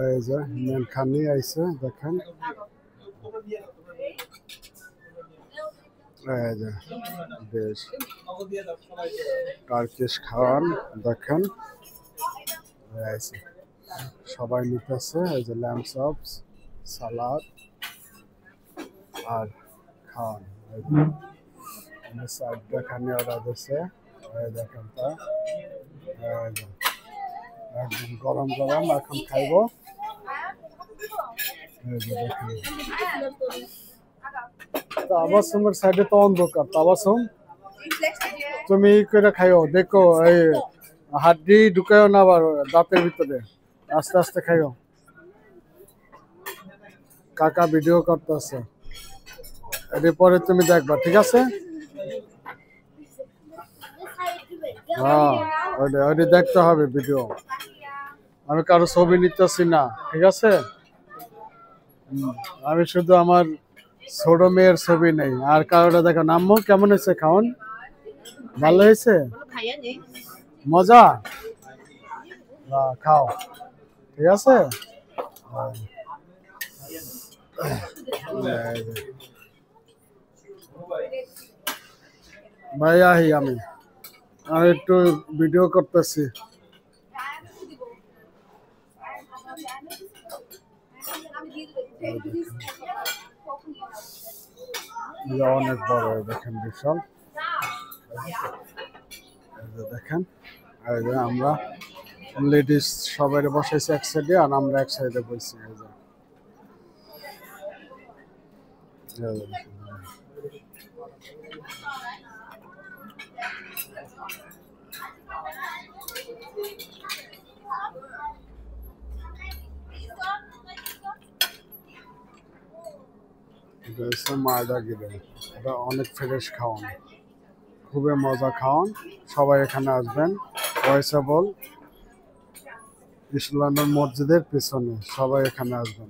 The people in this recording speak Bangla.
এই যে মেন খানি আইছে দেখেন, এই যে বেশ টার্কিশ খাওয়ান দেখেন আইছে, সবাই নিতেছে। এই যে ল্যাম্ব চপস, সালাদ আর খাওয়ান। সাইড দেখানি অর্ডার দিচ্ছে, এই দেখেন তা একদম গরম গরম এখন খাইব। তাবাসুমের সাইডে তো অন্ধকার। তাবাসুম তুমি করে খাইও, দেখো এই হাড্ডি ঢুকায়ও না আবার দাঁতের ভিতরে, আস্তে আস্তে খাইও। কাকা ভিডিও করতেছে, এরপরে তুমি দেখবা, ঠিক আছে? হ্যাঁ ওইটা দেখতে হবে ভিডিও, আমি কারো ছবি নিতেছি না, ঠিক আছে? আমি শুধু আমার ছোট মেয়ের ছবি নেই। আর কারোটা দেখো। নাম্মু কেমন হয়েছে খাওন? ভালো হয়েছে? মজা? খাও, ঠিক আছে? ভাই আহি আমি একটু ভিডিও করতেছি। অনেক বড় দেখেন, বিশাল। দেখেন এই যে আমরা লেডিস সবাই বসেছি এক সাইডে, আর আমরা এক সাইডে বসছি। এটা অনেক ফ্রেশ খাওয়ান, খুবই মজা খাওয়ান। সবাই এখানে আসবেন। ওয়াইসাবল ইস্ট লন্ডন মসজিদের পিছনে, সবাই এখানে আসবেন।